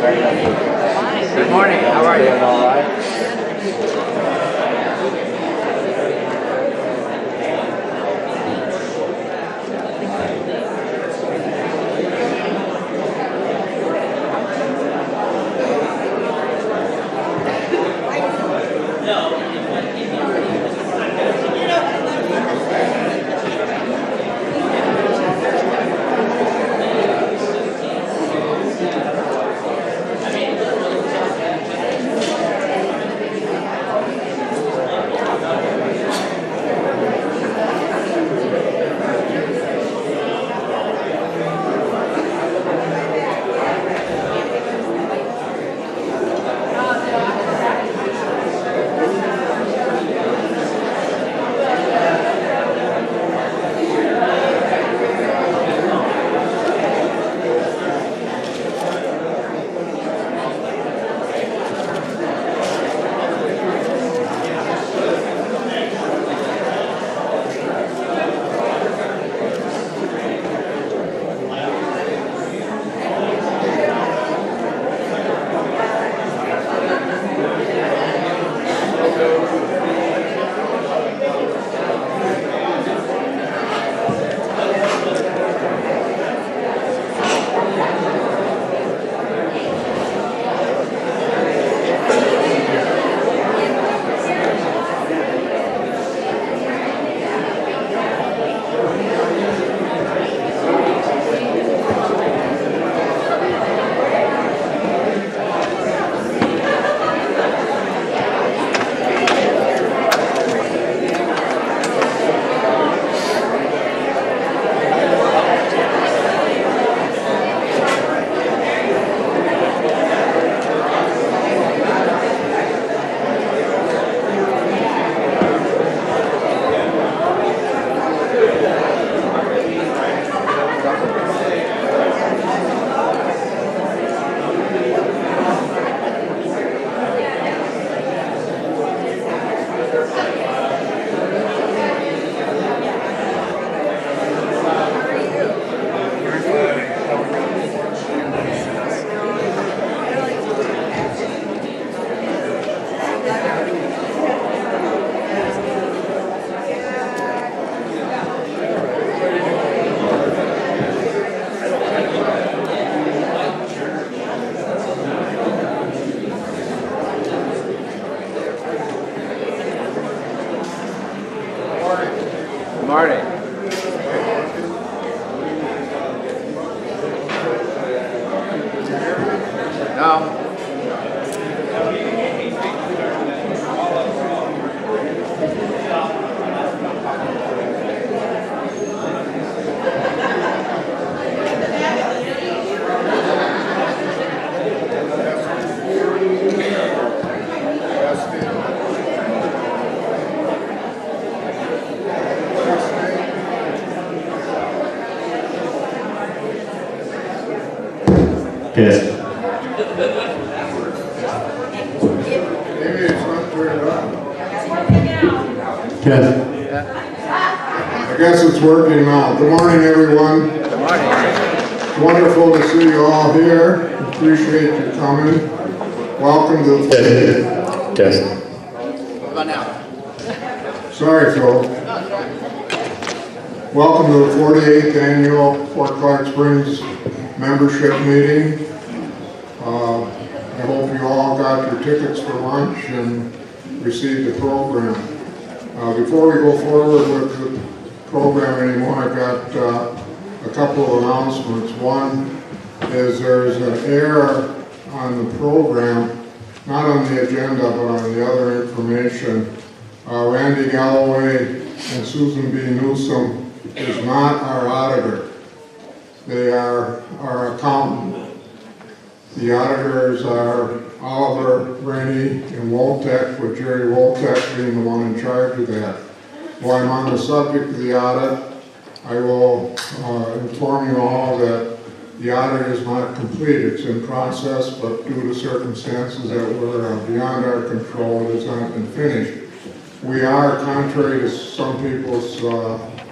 Good morning. How are you? All right. Good morning. No. Yes. Maybe it's not turned on. Yes. I guess it's working now. Good morning, everyone. Good morning. It's wonderful to see you all here. Appreciate you coming. Welcome to the... Yes. What about now? Sorry, Phil. Welcome to the 48th Annual Fort Clark Springs Membership Meeting. I hope you all got your tickets for lunch and received the program. Before we go forward with the program anymore, I've got a couple of announcements. One is there's an error on the program, not on the agenda, but on the other information. Randy Galloway and Susan B. Newsom is not our auditor. They are our accountant. The auditors are Oliver, Rennie, and Woltek, with Jerry Woltek being the one in charge of that. While I'm on the subject of the audit, I will inform you all that the audit is not complete. It's in process, but due to circumstances that were beyond our control, it has not been finished. We are, contrary to some people's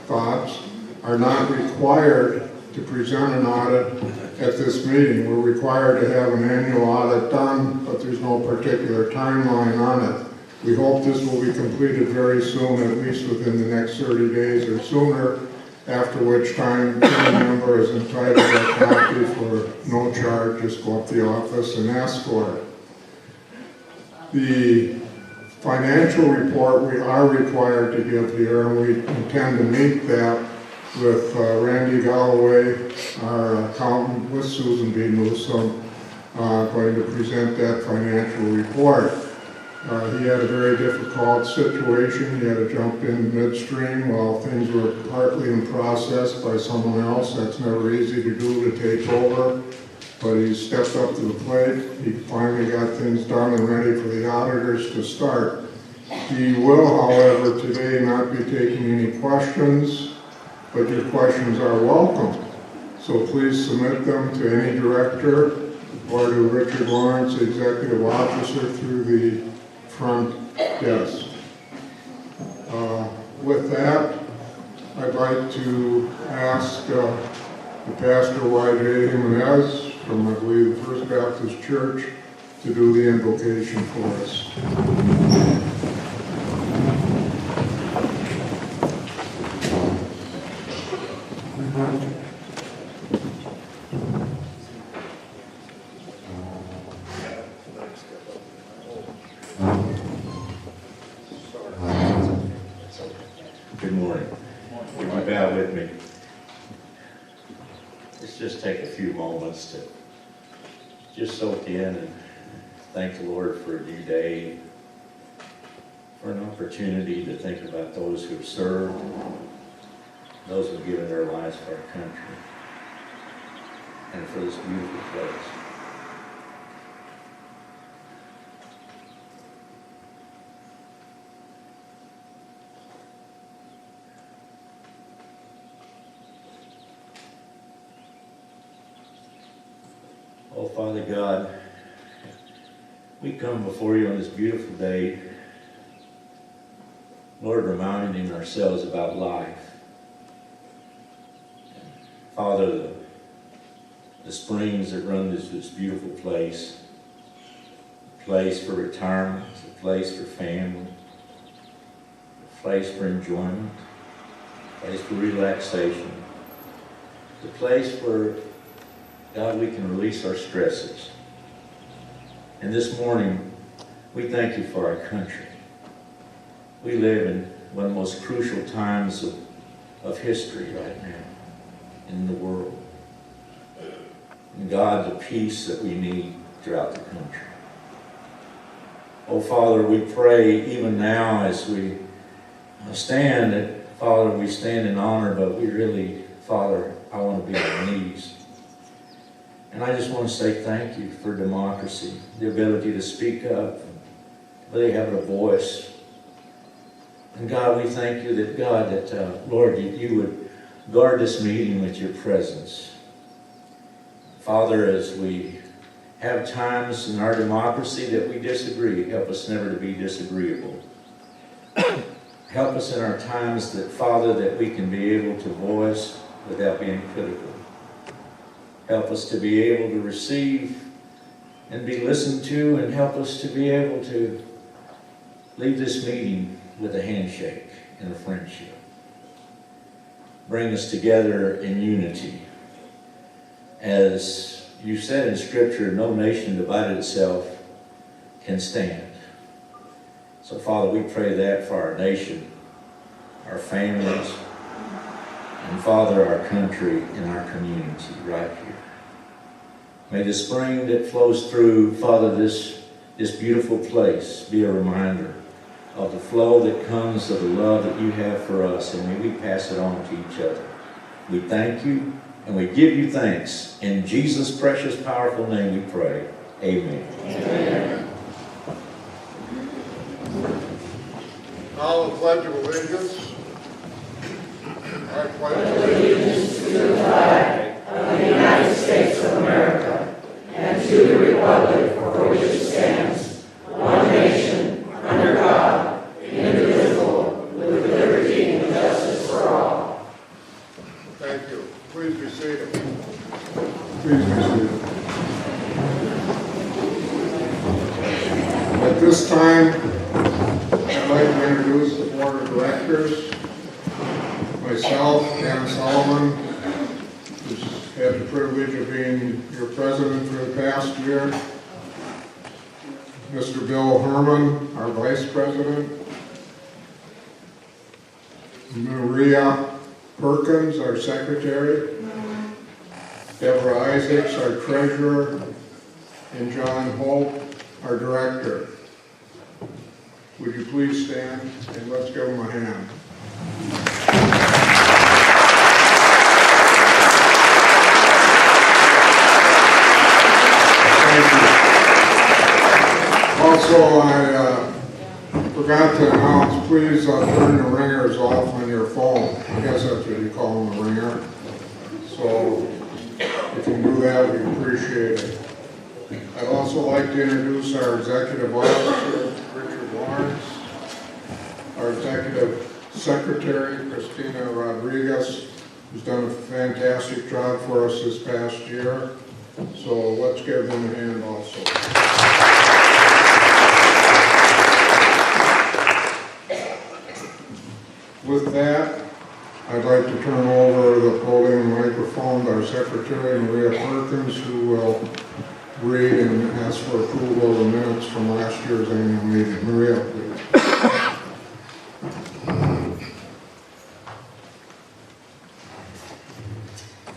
thoughts, are not required to present an audit at this meeting. We're required to have an annual audit done, but there's no particular timeline on it. We hope this will be completed very soon, at least within the next 30 days or sooner, after which time any member is entitled to a copy for no charge. Just go up to the office and ask for it. The financial report we are required to give here, and we intend to meet that with Randy Galloway, our accountant, with Susan B. Newsom, going to present that financial report. He had a very difficult situation. He had to jump in midstream while things were partly in process by someone else. That's never easy to do, to take over. But he stepped up to the plate. He finally got things done and ready for the auditors to start. He will, however, today not be taking any questions, but your questions are welcome. So please submit them to any director or to Richard Lawrence, Executive Officer, through the front desk. With that, I'd like to ask the Pastor Y.J. Jimenez from, I believe, the First Baptist Church to do the invocation for us. Good morning. Would you bow with me? Let's just take a few moments to just soak in and thank the Lord for a new day, for an opportunity to think about those who have served, those who have given their lives for our country, and for this beautiful place. Oh, Father God, we come before you on this beautiful day, Lord, reminding ourselves about life. Father, the springs that run this beautiful place, a place for retirement, a place for family, a place for enjoyment, a place for relaxation, a place where, God, we can release our stresses. And this morning, we thank you for our country. We live in one of the most crucial times of history right now in the world. And God, the peace that we need throughout the country. Oh, Father, we pray even now as we stand, that, Father, we stand in honor, but we really, Father, I want to be on our knees. And I just want to say thank you for democracy, the ability to speak up, really have a voice. And God, we thank you that, God, that, Lord, you would guard this meeting with your presence. Father, as we have times in our democracy that we disagree, help us never to be disagreeable. Help us in our times that, Father, that we can be able to voice without being critical. Help us to be able to receive and be listened to, and help us to be able to leave this meeting with a handshake and a friendship. Bring us together in unity. As you said in Scripture, no nation divided itself can stand. So, Father, we pray that for our nation, our families, and, Father, our country and our community right here. May the spring that flows through, Father, this beautiful place be a reminder of the flow that comes of the love that you have for us, and may we pass it on to each other. We thank you, and we give you thanks. In Jesus' precious, powerful name we pray. Amen. Amen. Now the Pledge of Allegiance. I pledge allegiance to the flag of the United States of America and to the republic for which it stands, one nation, under God, indivisible, with liberty and justice for all. Thank you. Please be seated. Please be This time, I'd like to introduce the Board of Directors. Myself, Dan Solomon, who's had the privilege of being your president for the past year. Mr. Bill Herman, our vice president. Maria Perkins, our secretary. Deborah Isaacs, our treasurer. And John Holt, our director. Would you please stand and let's give them a hand. Also, I forgot to announce, please turn the ringers off on your phone. I guess that's what you call them, a ringer. So if you can do that, we appreciate it. I'd also like to introduce our executive officer, Richard Lawrence, our executive secretary, Christina Rodriguez, who's done a fantastic job for us this past year. So let's give them a hand also. With that, I'd like to turn over the podium microphone to our secretary, Maria Perkins, who will read and ask for approval of the minutes from last year's annual meeting. Maria, please.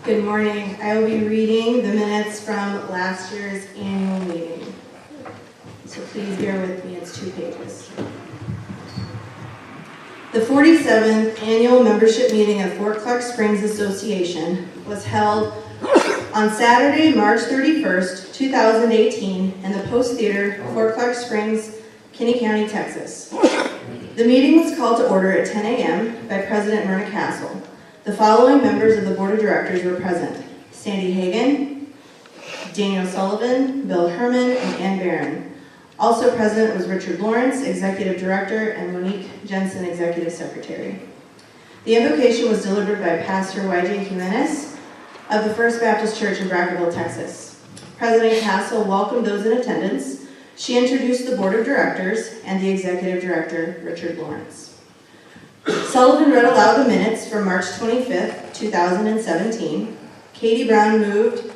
Good morning. I will be reading the minutes from last year's annual meeting. So please bear with me, it's 2 pages. The 47th annual membership meeting of Fort Clark Springs Association was held on Saturday, March 31st, 2018 in the Post Theater, Fort Clark Springs, Kinney County, Texas. The meeting was called to order at 10 a.m. by President Myrna Castle. The following members of the Board of Directors were present: Sandy Hagan, Daniel Sullivan, Bill Herman, and Ann Barron. Also present was Richard Lawrence, Executive Director, and Monique Jensen, Executive Secretary. The invocation was delivered by Pastor Y.J. Jimenez of the First Baptist Church in Brackerville, Texas. President Castle welcomed those in attendance. She introduced the Board of Directors and the Executive Director, Richard Lawrence. Sullivan read aloud the minutes from March 25th, 2017. Katie Brown moved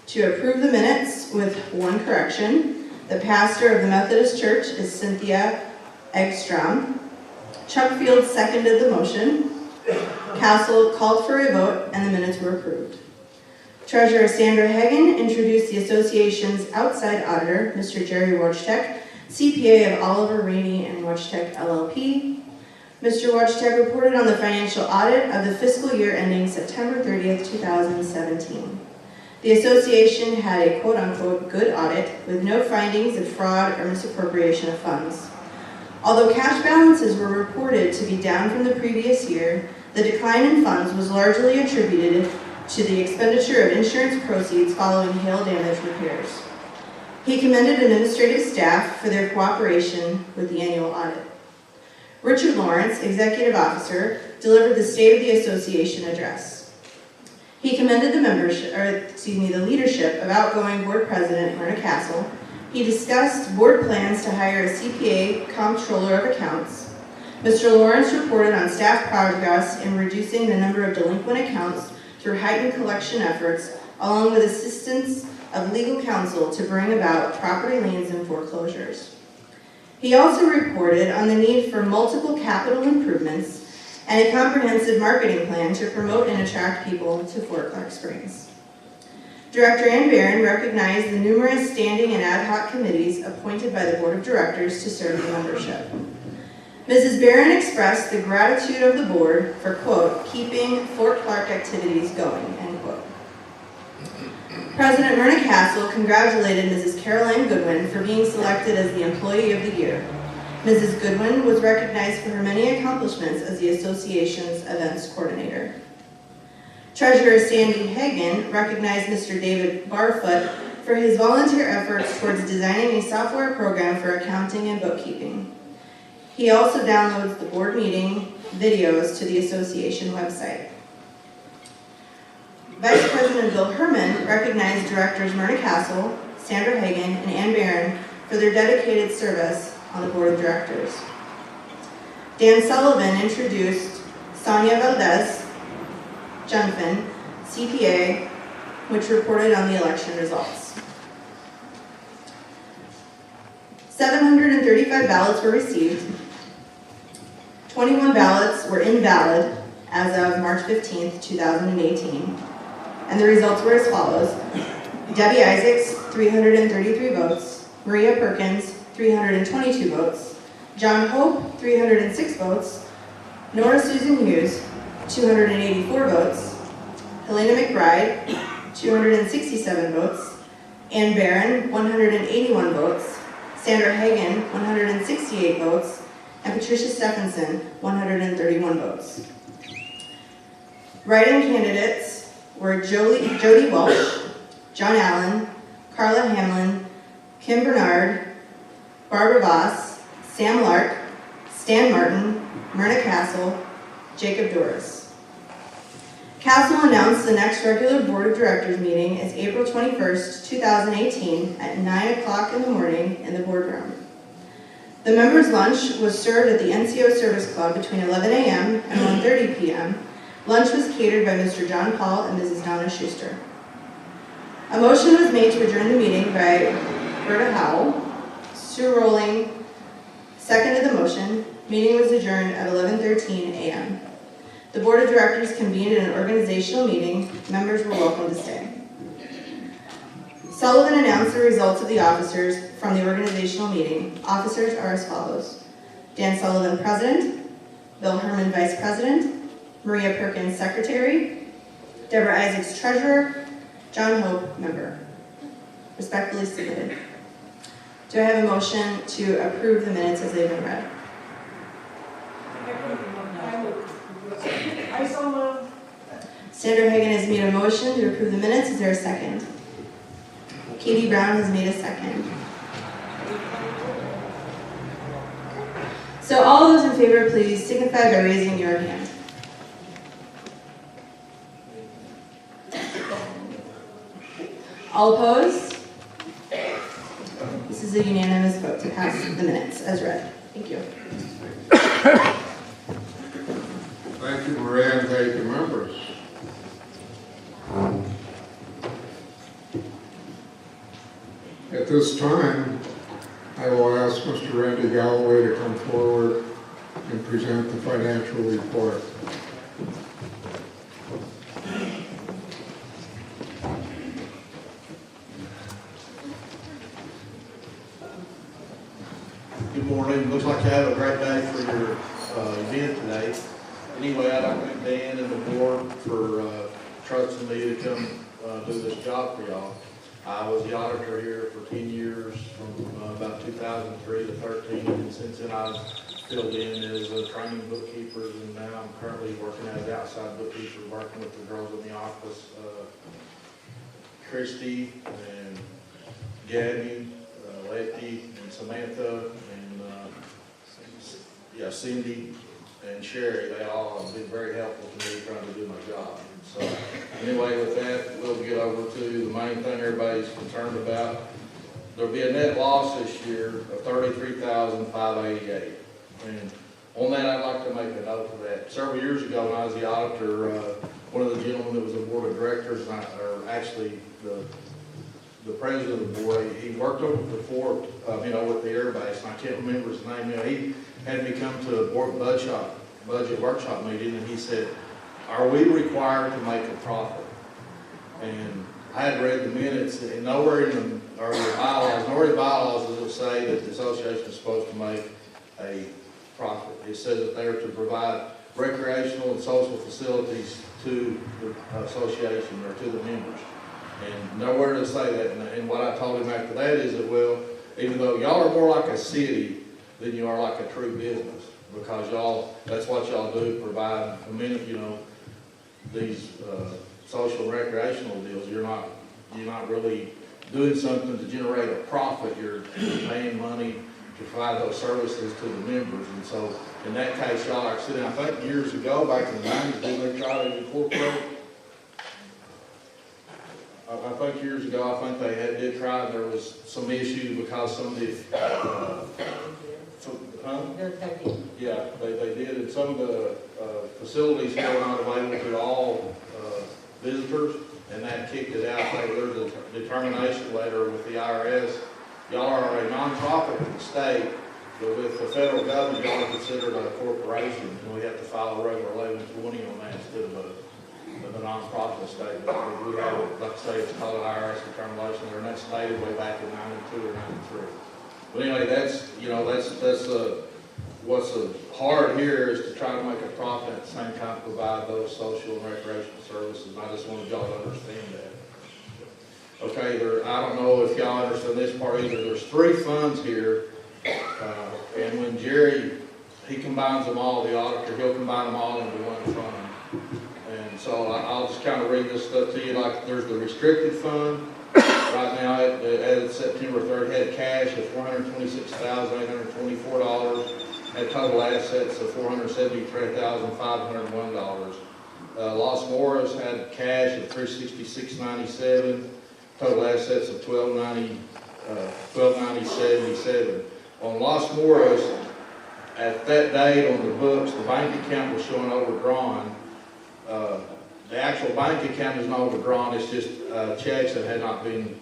to approve the minutes with one correction. The pastor of the Methodist Church is Cynthia Eggstrom. Chuck Field seconded the motion. Castle called for a vote, and the minutes were approved. Treasurer Sandra Hagen introduced the association's outside auditor, Mr. Jerry Wojtek, CPA of Oliver, Rainey, and Wojtek LLP. Mr. Wojtek reported on the financial audit of the fiscal year ending September 30th, 2017. The association had a quote-unquote good audit with no findings of fraud or misappropriation of funds. Although cash balances were reported to be down from the previous year, the decline in funds was largely attributed to the expenditure of insurance proceeds following hail damage repairs. He commended administrative staff for their cooperation with the annual audit. Richard Lawrence, Executive Officer, delivered the State of the Association address. He commended the leadership of outgoing Board President Myrna Castle. He discussed board plans to hire a CPA comptroller of accounts. Mr. Lawrence reported on staff progress in reducing the number of delinquent accounts through heightened collection efforts, along with assistance of legal counsel to bring about property liens and foreclosures. He also reported on the need for multiple capital improvements and a comprehensive marketing plan to promote and attract people to Fort Clark Springs. Director Ann Barron recognized the numerous standing and ad hoc committees appointed by the Board of Directors to serve the membership. Mrs. Barron expressed the gratitude of the board for, quote, keeping Fort Clark activities going, end quote. President Myrna Castle congratulated Mrs. Caroline Goodwin for being selected as the Employee of the Year. Mrs. Goodwin was recognized for her many accomplishments as the association's events coordinator. Treasurer Sandy Hagan recognized Mr. David Barfoot for his volunteer efforts towards designing a software program for accounting and bookkeeping. He also downloads the board meeting videos to the association website. Vice President Bill Herman recognized directors Myrna Castle, Sandra Hagan, and Ann Barron for their dedicated service on the Board of Directors. Dan Sullivan introduced Sonia Valdez Junfin, CPA, which reported on the election results. 735 ballots were received. 21 ballots were invalid as of March 15th, 2018, and the results were as follows. Debbie Isaacs, 333 votes. Maria Perkins, 322 votes. John Hope, 306 votes. Nora Susan Hughes, 284 votes. Helena McBride, 267 votes. Ann Barron, 181 votes. Sandra Hagan, 168 votes. And Patricia Stephenson, 131 votes. Write-in candidates were Jody Walsh, John Allen, Carla Hamlin, Kim Bernard, Barbara Voss, Sam Lark, Stan Martin, Myrna Castle, Jacob Doris. Castle announced the next regular Board of Directors meeting is April 21st, 2018 at 9 o'clock in the morning in the boardroom. The members' lunch was served at the NCO Service Club between 11 a.m. and 1:30 p.m. Lunch was catered by Mr. John Paul and Mrs. Donna Schuster. A motion was made to adjourn the meeting by Berta Howell. Sue Rowling seconded the motion. Meeting was adjourned at 11:13 a.m. The Board of Directors convened in an organizational meeting. Members were welcome to stay. Sullivan announced the results of the officers from the organizational meeting. Officers are as follows. Dan Sullivan, President. Bill Herman, Vice President. Maria Perkins, Secretary. Deborah Isaacs, Treasurer. John Hope, Member. Respectfully submitted. Do I have a motion to approve the minutes as they've been read? I so moved. Sandra Hagan has made a motion to approve the minutes. Is there a second? Katie Brown has made a second. So all those in favor, please signify by raising your hand. All opposed? This is a unanimous vote to pass the minutes as read. Thank you. Thank you, Maria, and thank you, members. At this time, I will ask Mr. Randy Galloway to come forward and present the financial report. Good morning. Looks like you have a great day for your event today. Anyway, I'd like to thank Dan and the board for trusting me to come do this job for y'all. I was the auditor here for 10 years, from about 2003 to 13, and since then I've filled in as a training bookkeeper, and now I'm currently working as outside bookkeeper, working with the girls in the office, Christy and Gabby, Letty and Samantha, and Cindy and Sherry. They all have been very helpful to me trying to do my job. So anyway, with that, we'll get over to the main thing everybody's concerned about. There'll be a net loss this year of $33,588. And on that, I'd like to make a note of that. Several years ago, when I was the auditor, one of the gentlemen that was the board of directors, or actually the president of the board, he worked over before, with the air base, and I can't remember his name now. He had me come to a board budget workshop meeting, and he said, "Are we required to make a profit?" And I had read the minutes, and nowhere in the bylaws does it say that the association is supposed to make a profit. It says that they are to provide recreational and social facilities to the association or to the members. And nowhere does it say that. And what I told him after that is that, well, even though y'all are more like a city than you are like a true business, because that's what y'all do, provide these social and recreational deals. You're not really doing something to generate a profit. You're paying money to provide those services to the members. And so in that case, y'all, like I said, I think years ago, back in the 90s, didn't they try to incorporate I think years ago, I think they did try, and there was some issue because some of the, yeah, they did, and some of the facilities were not available to all visitors, and that kicked it out. There's a determination letter with the IRS. Y'all are a nonprofit in the state, but with the federal government, y'all are considered a corporation, and we have to file a regular 1120 on that instead of a nonprofit statement. We have, like I say, it's called an IRS determination letter, and that's dated way back in 92 or 93. But anyway, that's what's hard here is to try to make a profit at the same time provide those social and recreational services. And I just wanted y'all to understand that. Okay, I don't know if y'all understand this part either. There's 3 funds here, and when Jerry, he combines them all, the auditor, he'll combine them all into one fund. And so I'll just kind of read this stuff to you. Like there's the restricted fund. Right now, as of September 3rd, had cash of $426,824. Had total assets of $473,501. Los Morris had cash of $366.97. Total assets of $1290.77. On Los Morris, at that date on the books, the bank account was showing overdrawn. The actual bank account is not overdrawn, it's just checks that had not been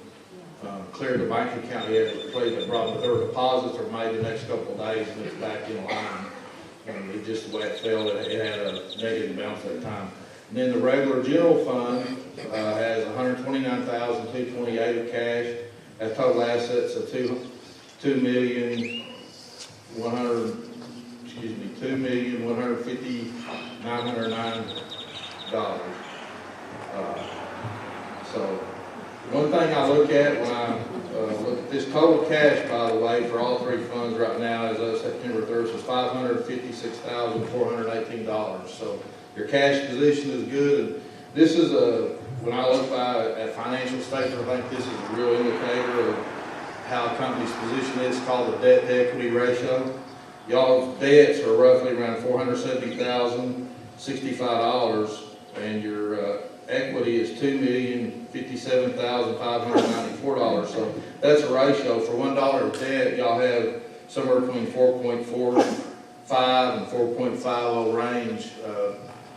cleared the bank account yet. But their deposits are made the next couple of days and it's back in line. And it just the way it fell, it had a negative bounce at the time. And then the regular general fund has $129,228 of cash, has total assets of $2,150,909. So one thing I look at when I look at this total cash, by the way, for all 3 funds right now as of September 3rd was $556,418. So your cash position is good. And this is when I look at financial statements, I think this is a real indicator of how a company's position is, called the debt to equity ratio. Y'all's debts are roughly around $470,065, and your equity is $2,057,594. So that's a ratio. For $1 of debt, y'all have somewhere between 4.45 and 4.50 range.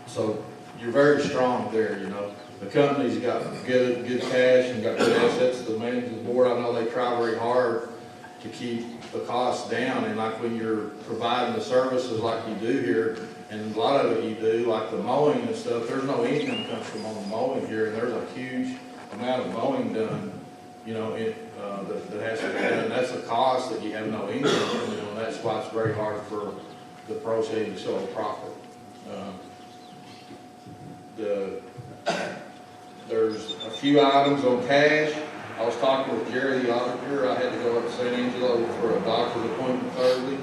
So you're very strong there, you know. The company's got good cash and got good assets. The management board, I know they try very hard to keep the costs down. And like when you're providing the services like you do here, and a lot of it you do, like the mowing and stuff, there's no income comes from on the mowing here, and there's a huge amount of mowing done, you know, that has to be done. That's a cost that you have no income from, you know, and that's why it's very hard for the pro shade to show a profit. There's a few items on cash. I was talking with Jerry, the auditor. I had to go up to San Angelo for a doctor's appointment Thursday.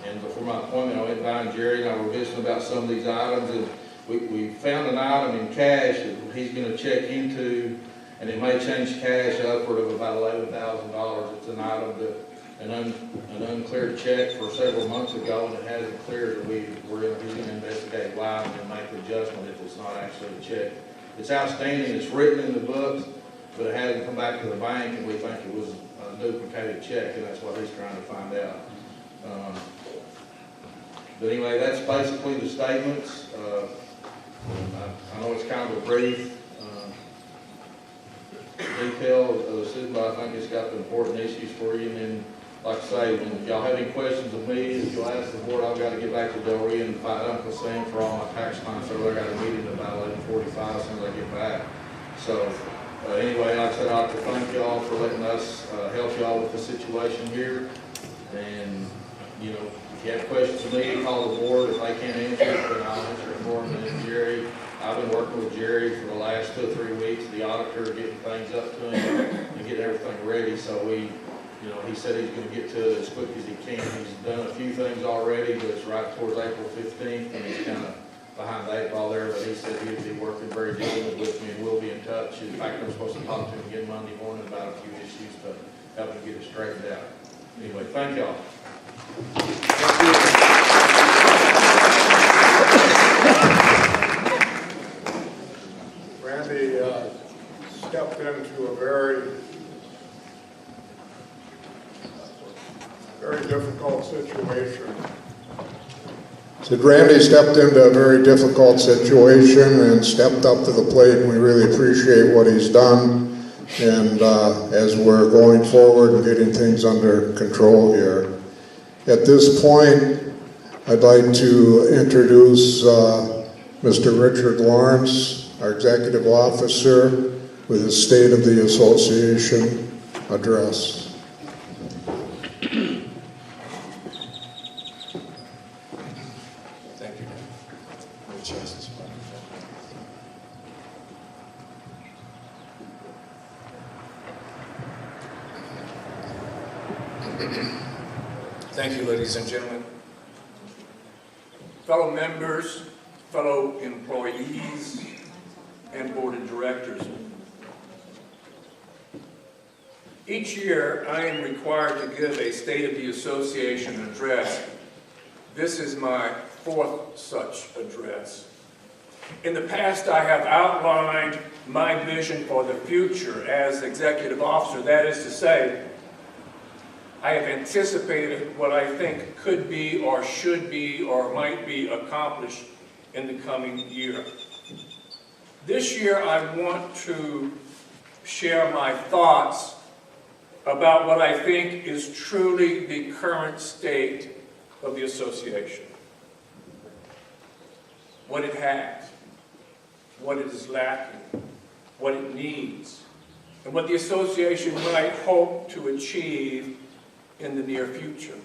And before my appointment, I went by and Jerry and I were visiting about some of these items. And we found an item in cash that he's going to check into, and it may change cash upward of about $11,000. It's an item that an uncleared check for several months ago, and it hasn't cleared. And he's going to investigate why and then make the adjustment if it's not actually a check. It's outstanding. It's written in the books, but it hasn't come back to the bank, and we think it was a duplicated check, and that's what he's trying to find out. But anyway, that's basically the statements. I know it's kind of a brief detail of the system, but I think it's got the important issues for you. And then, like I say, when y'all have any questions of me, if you'll ask the board, I've got to get back to Del Rio and find Uncle Sam for all my tax clients. So I got a meeting about 11:45 as soon as I get back. So anyway, like I said, I'd like to thank y'all for letting us help y'all with the situation here. And, you know, if you have questions of me, call the board. If I can't answer it, then I'll answer it for them. And Jerry, I've been working with Jerry for the last 2 or 3 weeks, the auditor, getting things up to him and getting everything ready. So he said he's going to get to it as quick as he can. He's done a few things already, but it's right towards April 15th, and he's kind of behind the 8 ball there. But he said he'd be working very diligently with me, and we'll be in touch. In fact, I'm supposed to talk to him again Monday morning about a few issues to help him get it straightened out. Anyway, thank y'all. Randy stepped into into a very difficult situation. So Randy stepped into a very difficult situation and stepped up to the plate, and we really appreciate what he's done. And as we're going forward and getting things under control here. At this point, I'd like to introduce Mr. Richard Lawrence, our Executive Officer, with his State of the Association address. Thank you. Thank you, ladies and gentlemen. Fellow members, fellow employees, and board of directors. Each year, I am required to give a State of the Association address. This is my fourth such address. In the past, I have outlined my vision for the future as executive officer. That is to say, I have anticipated what I think could be or should be or might be accomplished in the coming year. This year, I want to share my thoughts about what I think is truly the current state of the association. What it has, what it is lacking, what it needs, and what the association might hope to achieve in the near future.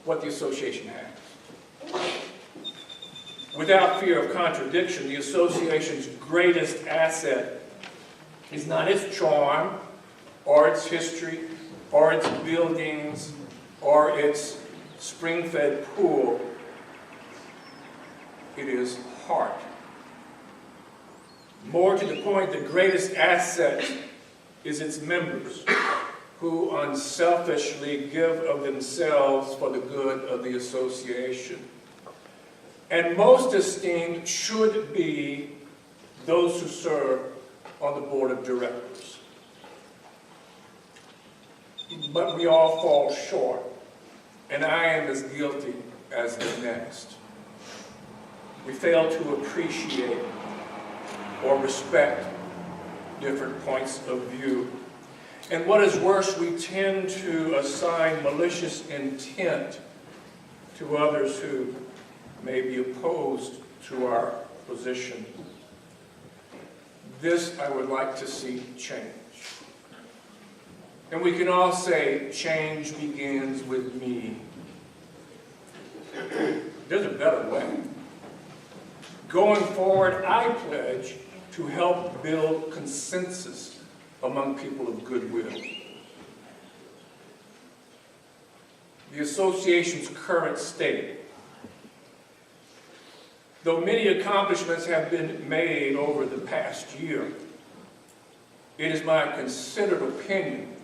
What the association has. Without fear of contradiction, the association's greatest asset is not its charm, or its history, or its buildings, or its spring-fed pool. It is heart. More to the point, the greatest asset is its members, who unselfishly give of themselves for the good of the association. And most esteemed should be those who serve on the board of directors. But we all fall short, and I am as guilty as the next. We fail to appreciate or respect different points of view. And what is worse, we tend to assign malicious intent to others who may be opposed to our position. This I would like to see change. And we can all say, change begins with me. There's a better way. Going forward, I pledge to help build consensus among people of goodwill. The association's current state. Though many accomplishments have been made over the past year, it is my considered opinion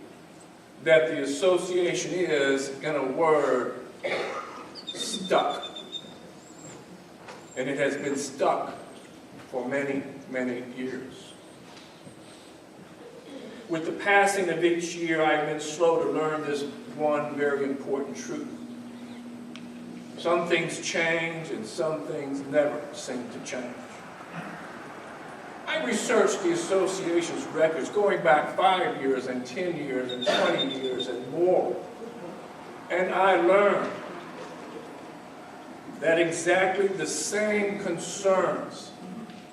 that the association is, in a word, stuck. And it has been stuck for many, many years. With the passing of each year, I've been slow to learn this one very important truth. Some things change and some things never seem to change. I researched the association's records going back 5 years and 10 years and 20 years and more. And I learned that exactly the same concerns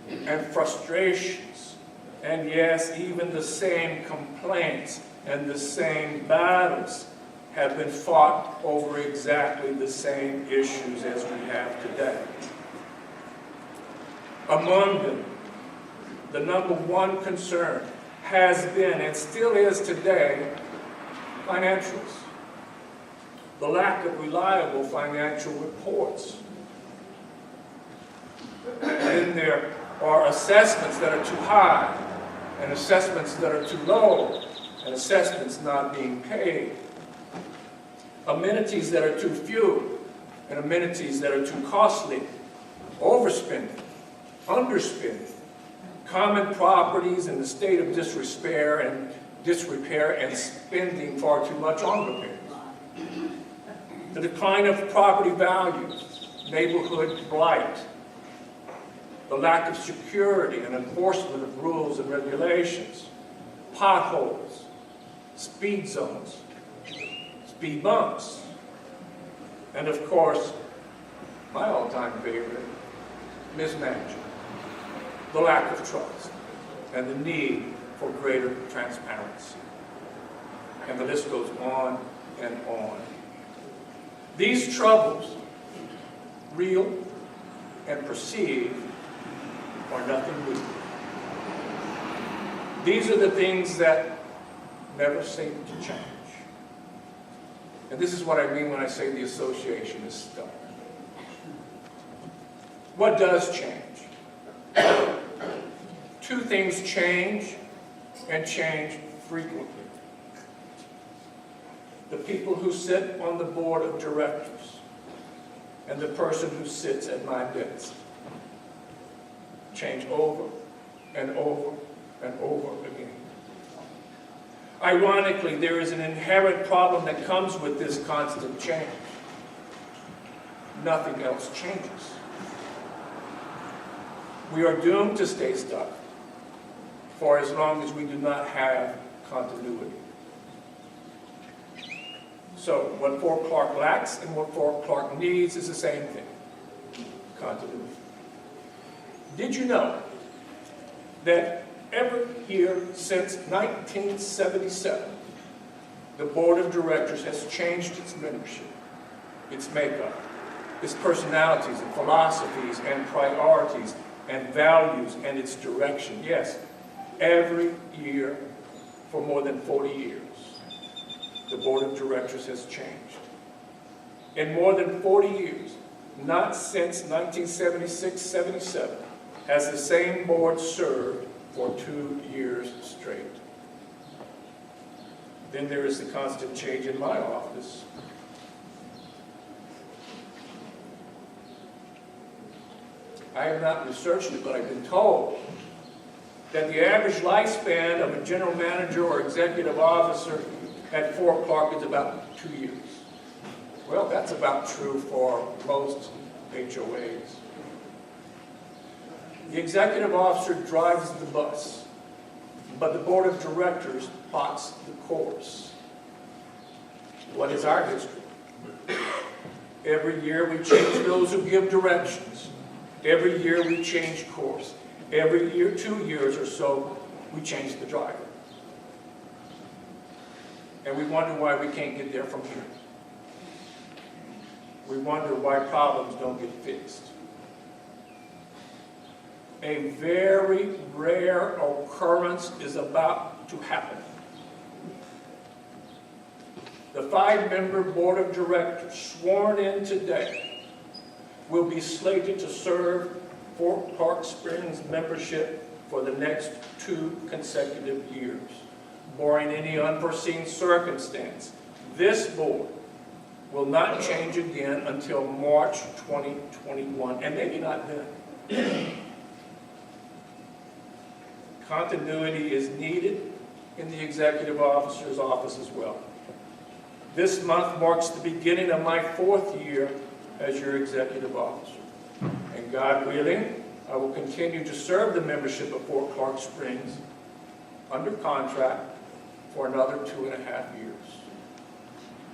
and frustrations, and yes, even the same complaints and the same battles have been fought over exactly the same issues as we have today. Among them, the number one concern has been and still is today financials. The lack of reliable financial reports. And there are assessments that are too high, and assessments that are too low, and assessments not being paid. Amenities that are too few, and amenities that are too costly. Overspending, underspending, common properties in the state of disrepair and spending far too much on repairs. The decline of property values, neighborhood blight, the lack of security and enforcement of rules and regulations, potholes, speed zones, speed bumps, and of course, my all-time favorite, mismanagement, the lack of trust, and the need for greater transparency. And the list goes on and on. These troubles, real and perceived, are nothing new. These are the things that never seem to change. And this is what I mean when I say the association is stuck. What does change? Two things change, and change frequently. The people who sit on the board of directors and the person who sits at my desk change over and over and over again. Ironically, there is an inherent problem that comes with this constant change. Nothing else changes. We are doomed to stay stuck for as long as we do not have continuity. So, what Fort Clark lacks and what Fort Clark needs is the same thing: continuity. Did you know that every year since 1977, the board of directors has changed its membership, its makeup, its personalities and philosophies and priorities and values and its direction? Yes, every year for more than 40 years, the board of directors has changed. In more than 40 years, not since 1976-77, has the same board served for 2 years straight. Then there is the constant change in my office. I have not researched it, but I've been told that the average lifespan of a general manager or executive officer at Fort Clark is about 2 years. Well, that's about true for most HOAs. The executive officer drives the bus, but the board of directors plots the course. What is our history? Every year we change those who give directions. Every year we change course. Every year, 2 years or so, we change the driver. And we wonder why we can't get there from here. We wonder why problems don't get fixed. A very rare occurrence is about to happen. The 5-member board of directors sworn in today will be slated to serve Fort Clark Springs membership for the next 2 consecutive years. Barring any unforeseen circumstance, this board will not change again until March 2021, and maybe not then. Continuity is needed in the executive officer's office as well. This month marks the beginning of my 4th year as your executive officer. And God willing, I will continue to serve the membership of Fort Clark Springs under contract for another 2.5 years,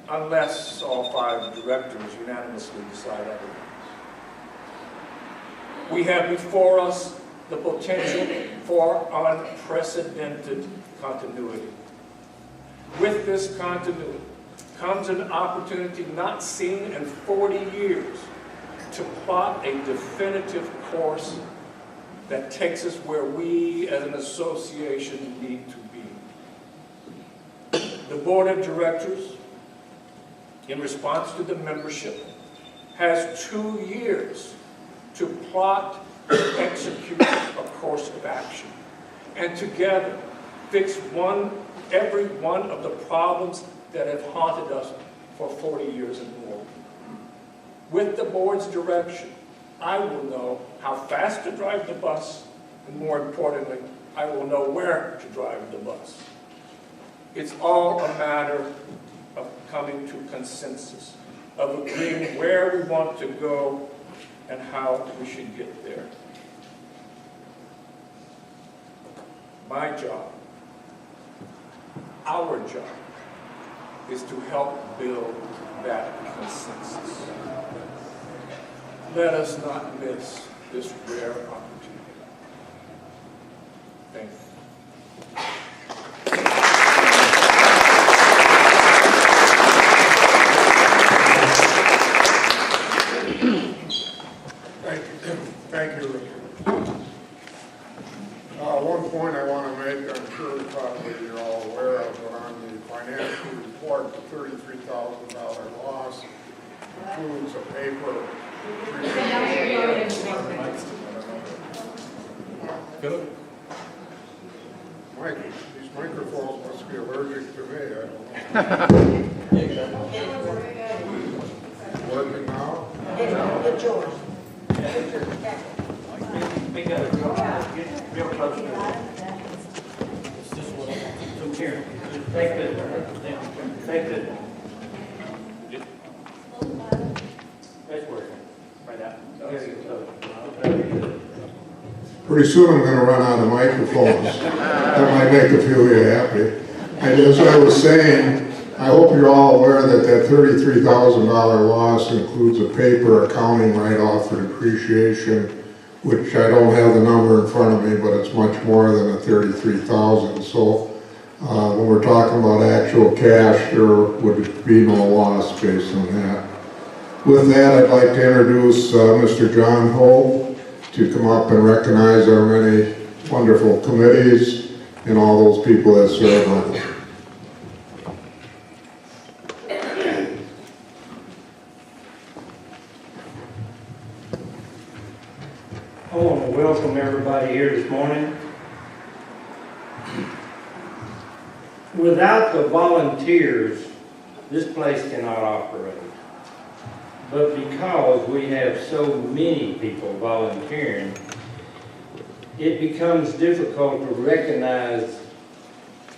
unless all 5 directors unanimously decide otherwise. We have before us the potential for unprecedented continuity. With this continuity comes an opportunity not seen in 40 years to plot a definitive course that takes us where we as an association need to be. The board of directors, in response to the membership, has 2 years to plot and execute a course of action, and together fix every one of the problems that have haunted us for 40 years and more. With the board's direction, I will know how fast to drive the bus and more importantly, I will know where to drive the bus. It's all a matter of coming to consensus, of agreeing where we want to go and how we should get there. My job, our job, is to help build that consensus. Let us not miss this rare opportunity. Thank you. Thank you, Richard. One point I want to make, I'm sure probably you're all aware of, but on the financial report, the $33,000 loss includes a paper. Mike, these microphones must be allergic to me, I don't know. Working now? It's yours. We got it real close to it. From here. Take the. That's working. Right out. Pretty soon I'm going to run out of microphones. That might make a few of you happy. And as I was saying, I hope you're all aware that that $33,000 loss includes a paper accounting write-off for depreciation, which I don't have the number in front of me, but it's much more than the $33,000. So when we're talking about actual cash, there would be no loss based on that. With that, I'd like to introduce Mr. John Hope to come up and recognize our many wonderful committees and all those people that serve on them. I want to welcome everybody here this morning. Without the volunteers, this place cannot operate. But because we have so many people volunteering, it becomes difficult to recognize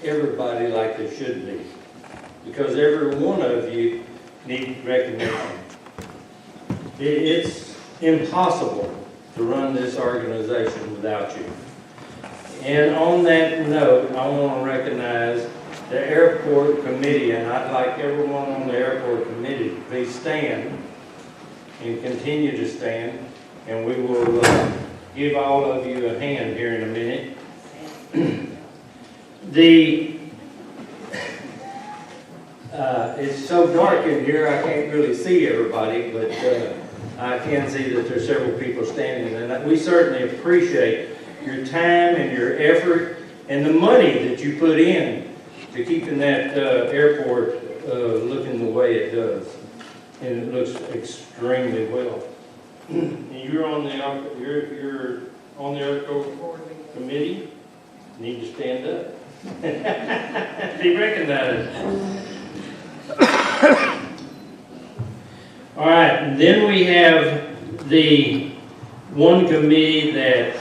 everybody like they should be. Because every one of you needs recognition. It's impossible to run this organization without you. And on that note, I want to recognize the airport committee, and I'd like everyone on the airport committee to please stand and continue to stand, and we will give all of you a hand here in a minute. It's so dark in here I can't really see everybody, but I can see that there's several people standing, and we certainly appreciate your time and your effort and the money that you put in to keeping that airport looking the way it does. And it looks extremely well. And you're on the airport committee. You need to stand up. Be recognized. All right, and then we have the one committee that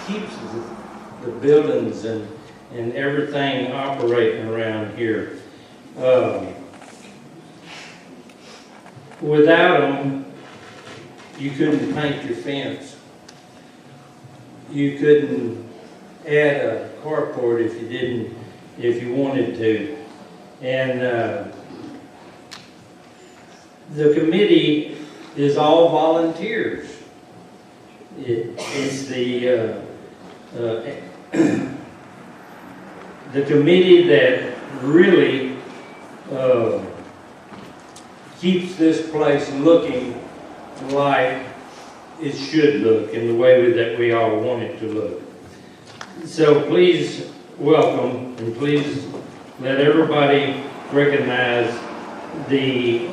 keeps the buildings and everything operating around here. Without them, you couldn't paint your fence. You couldn't add a carport if you wanted to. And the committee is all volunteers. It's the committee that really keeps this place looking like it should look in the way that we all want it to look. So please welcome and please let everybody recognize the,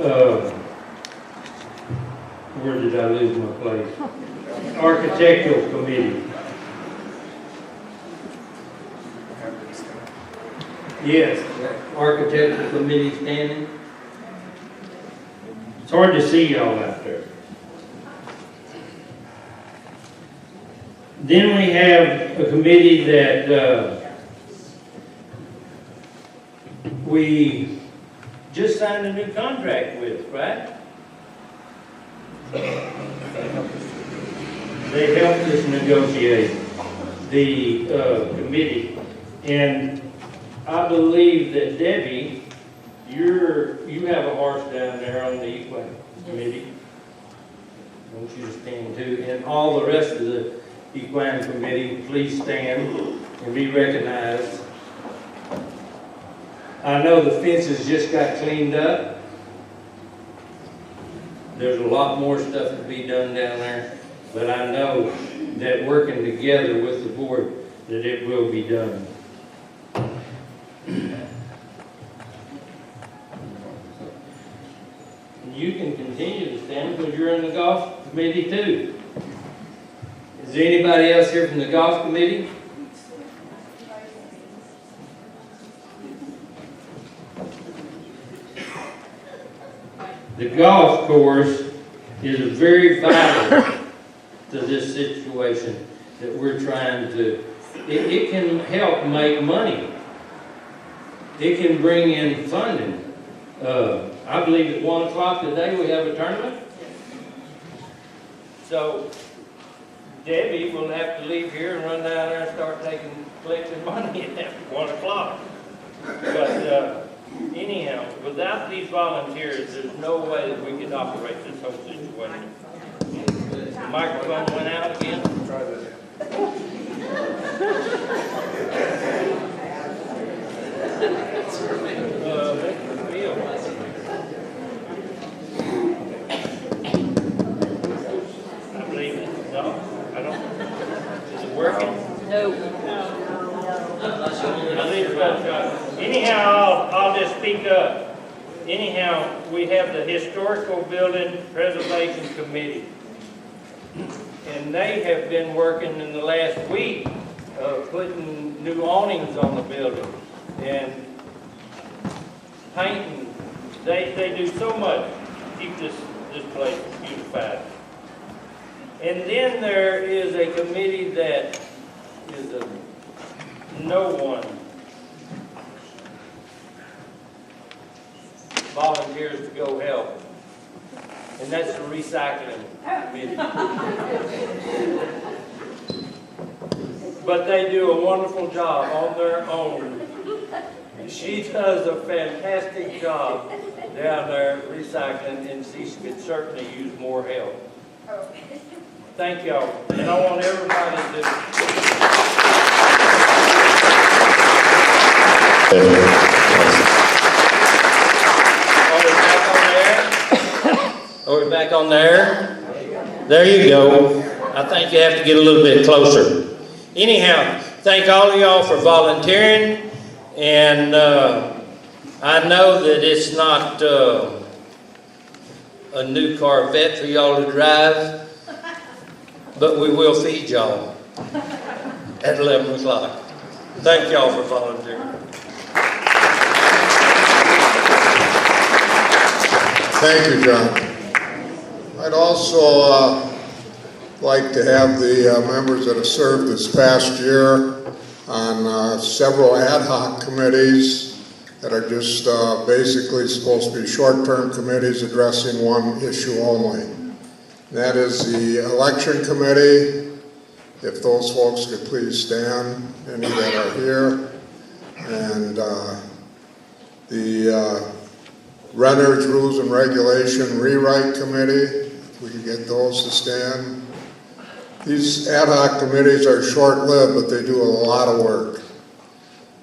where did I lose my place? Architectural committee. Yes, architectural committee standing. It's hard to see y'all out there. Then we have a committee that we just signed a new contract with, right? They helped us negotiate the committee. And I believe that Debbie, you have a horse down there on the equine committee. I want you to stand too. And all the rest of the equine committee, please stand and be recognized. I know the fences just got cleaned up. There's a lot more stuff to be done down there, but I know that working together with the board, that it will be done. You can continue to stand because you're in the golf committee too. Is there anybody else here from the golf committee? The golf course is very vital to this situation that we're trying to, it can help make money. It can bring in funding. I believe at 1 o'clock today we have a tournament. So Debbie will have to leave here and run down there and start collecting money at 1 o'clock. But anyhow, without these volunteers, there's no way that we could operate this whole situation. The microphone went out again. Try that. I believe it. No, I don't. Is it working? No. Anyhow, I'll just speak up. Anyhow, we have the Historical Building Preservation Committee. And they have been working in the last week putting new awnings on the building and painting. They do so much to keep this place beautified. And then there is a committee that is no one volunteers to go help. And that's the recycling committee. But they do a wonderful job on their own. She does a fantastic job down there recycling, and she could certainly use more help. Thank y'all. And I want everybody to... Are we back on there? There you go. I think you have to get a little bit closer. Anyhow, thank all of y'all for volunteering. And I know that it's not a new Corvette for y'all to drive, but we will feed y'all at 11 o'clock. Thank y'all for volunteering. Thank you, John. I'd also like to have the members that have served this past year on several ad hoc committees that are just basically supposed to be short-term committees addressing one issue only. That is the election committee. If those folks could please stand, any that are here. And the Renters Rules and Regulation Rewrite Committee, if we could get those to stand. These ad hoc committees are short-lived, but they do a lot of work.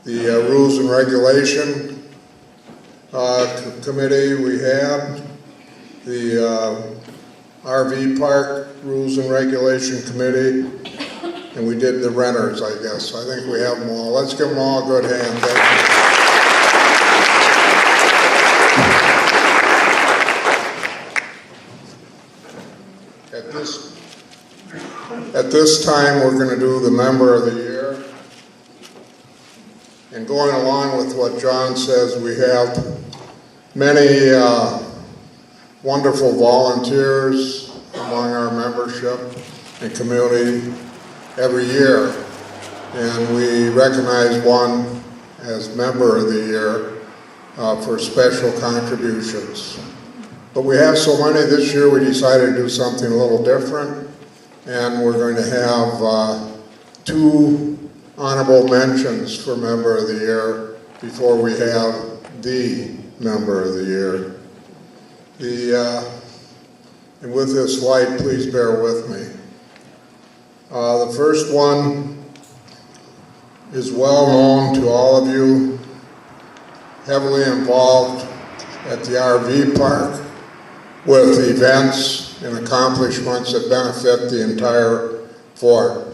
The Rules and Regulation Committee we have, the RV Park Rules and Regulation Committee, and we did the renters, I guess. I think we have them all. Let's give them all a good hand. Thank you. At this time, we're going to do the Member of the Year. And going along with what John says, we have many wonderful volunteers among our membership and community every year, and we recognize one as Member of the Year for special contributions. But we have so many this year, we decided to do something a little different, and we're going to have 2 honorable mentions for Member of the Year before we have the Member of the Year. And with this light, please bear with me. The first one is well known to all of you, heavily involved at the RV park with events and accomplishments that benefit the entire fort.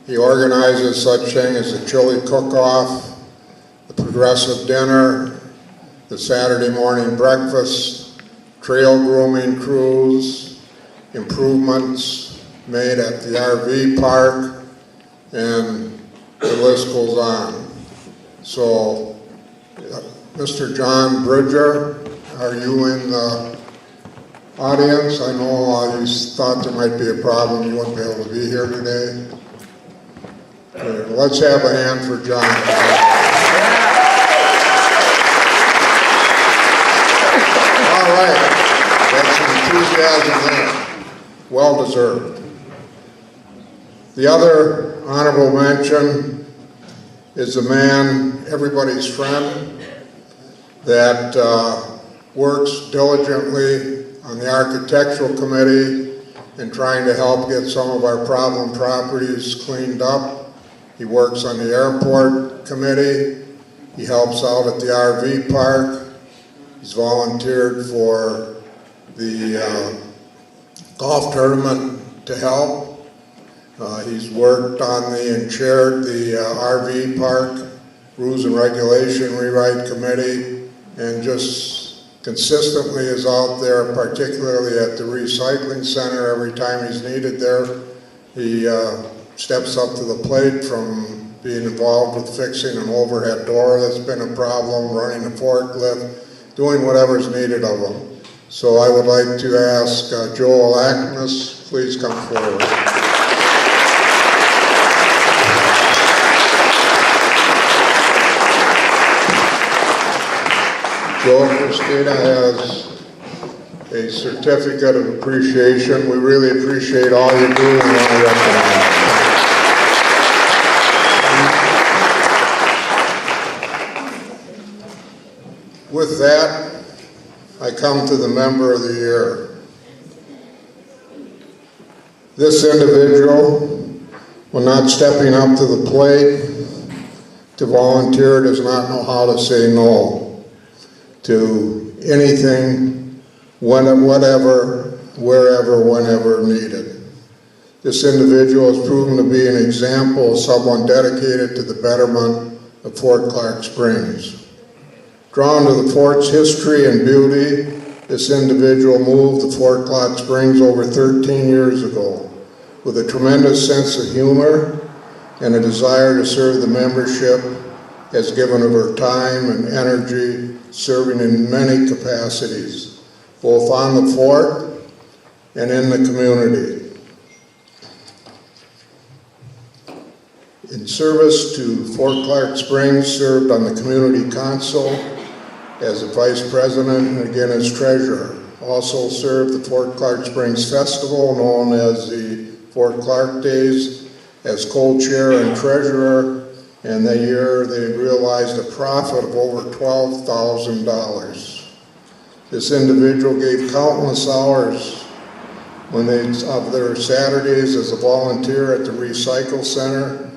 He organizes such things as the chili cook-off, the progressive dinner, the Saturday morning breakfast, trail grooming crews, improvements made at the RV park, and the list goes on. So, Mr. John Bridger, are you in the audience? I know you thought there might be a problem, you wouldn't be able to be here today. Okay, let's have a hand for John. All right, that's some enthusiasm there. Well deserved. The other honorable mention is a man, everybody's friend, that works diligently on the architectural committee and trying to help get some of our problem properties cleaned up. He works on the airport committee. He helps out at the RV park. He's volunteered for the golf tournament to help. He's worked on and chaired the RV park rules and regulation rewrite committee, and just consistently is out there, particularly at the recycling center. Every time he's needed there, he steps up to the plate, from being involved with fixing an overhead door that's been a problem, running a forklift, doing whatever's needed of him. So I would like to ask Joel Ackness, please come forward. Joel Christina has a certificate of appreciation. We really appreciate all you do and want to recognize you. With that, I come to the Member of the Year. This individual, when not stepping up to the plate to volunteer, does not know how to say no to anything, whatever, wherever, whenever needed. This individual has proven to be an example of someone dedicated to the betterment of Fort Clark Springs. Drawn to the fort's history and beauty, this individual moved to Fort Clark Springs over 13 years ago with a tremendous sense of humor and a desire to serve the membership, has given of her time and energy, serving in many capacities, both on the fort and in the community. In service to Fort Clark Springs, served on the Community Council as a Vice President and again as Treasurer. Also served the Fort Clark Springs Festival, known as the Fort Clark Days, as co-chair and treasurer, and that year they realized a profit of over $12,000. This individual gave countless hours of their Saturdays as a volunteer at the Recycle Center,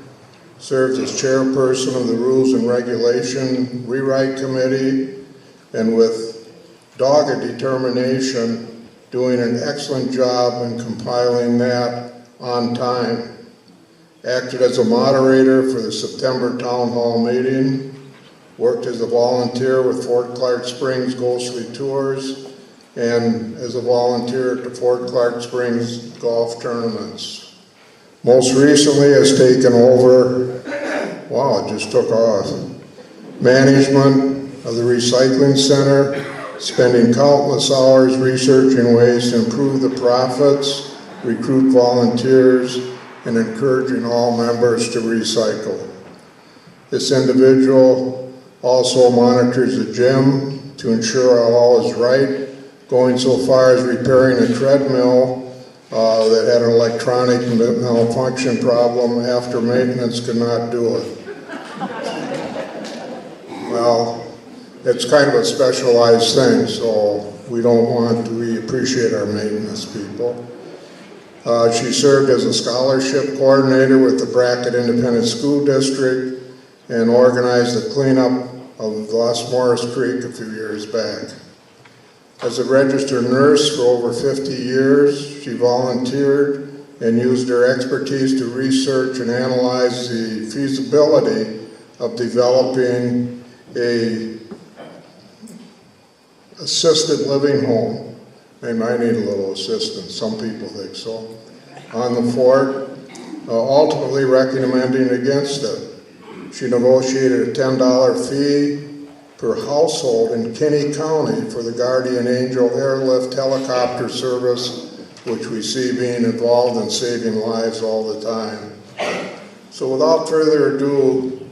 served as chairperson of the Rules and Regulation Rewrite Committee, and with dogged determination, doing an excellent job in compiling that on time. Acted as a moderator for the September Town Hall meeting, worked as a volunteer with Fort Clark Springs Ghostly Tours, and as a volunteer to Fort Clark Springs golf tournaments. Most recently has taken over, wow, it just took off, management of the recycling center, spending countless hours researching ways to improve the profits, recruit volunteers, and encouraging all members to recycle. This individual also monitors the gym to ensure all is right, going so far as repairing a treadmill that had an electronic malfunction problem after maintenance could not do it. Well, it's kind of a specialized thing, so we appreciate our maintenance people. She served as a scholarship coordinator with the Brackett Independent School District and organized the cleanup of Los Morris Creek a few years back. As a registered nurse for over 50 years, she volunteered and used her expertise to research and analyze the feasibility of developing a assisted living home. They might need a little assistance, some people think so, on the fort, ultimately recommending against it. She negotiated a $10 fee per household in Kinney County for the Guardian Angel airlift helicopter service, which we see being involved in saving lives all the time. So without further ado,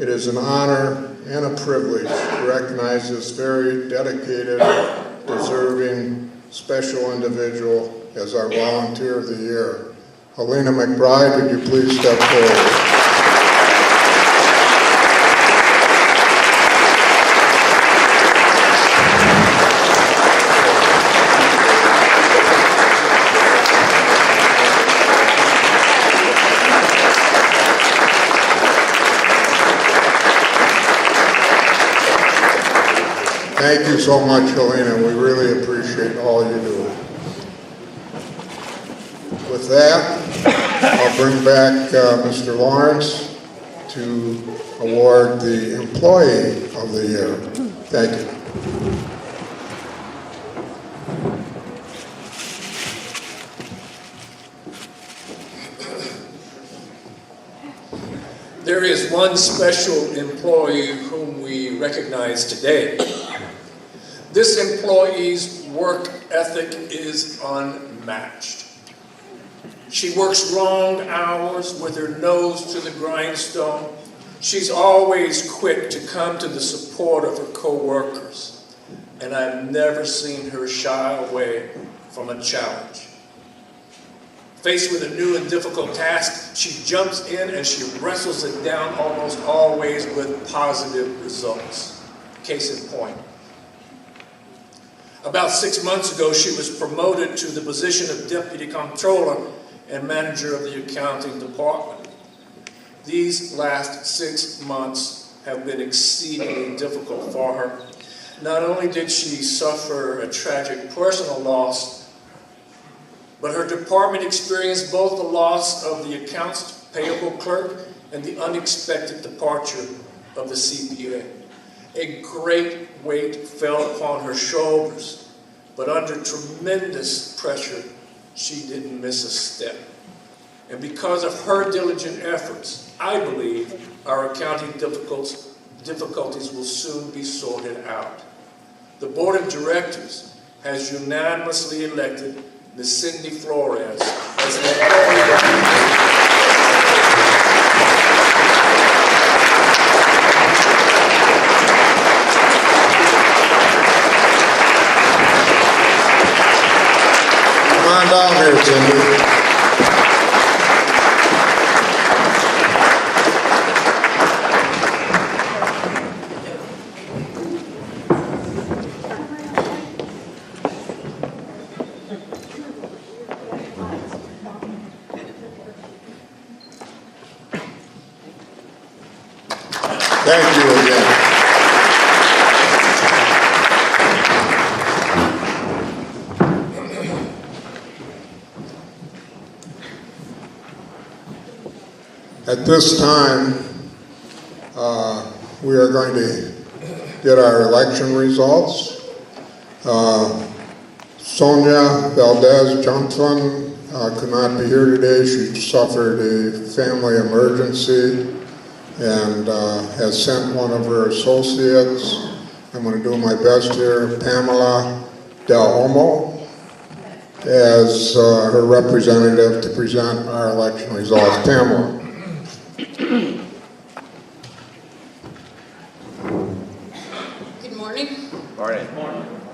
it is an honor and a privilege to recognize this very dedicated, deserving, special individual as our Volunteer of the Year. Helena McBride, would you please step forward? Thank you so much, Helena. We really appreciate all you do. With that, I'll bring back Mr. Lawrence to award the Employee of the Year. Thank you. There is one special employee whom we recognize today. This employee's work ethic is unmatched. She works long hours with her nose to the grindstone. She's always quick to come to the support of her co-workers, and I've never seen her shy away from a challenge. Faced with a new and difficult task, she jumps in and she wrestles it down almost always with positive results. Case in point. About 6 months ago, she was promoted to the position of Deputy Comptroller and Manager of the Accounting Department. These last 6 months have been exceedingly difficult for her. Not only did she suffer a tragic personal loss, but her department experienced both the loss of the accounts payable clerk and the unexpected departure of the CPA. A great weight fell upon her shoulders, but under tremendous pressure, she didn't miss a step. And because of her diligent efforts, I believe our accounting difficulties will soon be sorted out. The Board of Directors has unanimously elected Ms. Cindy Flores as an employee. Come on down here, Cindy. Thank you again. At this time, we are going to get our election results. Sonia Valdez-Johnson could not be here today. She suffered a family emergency and has sent one of her associates. I'm going to do my best here. Pamela Del Olmo. as her representative to present our election results. Pamela. Good morning. Morning.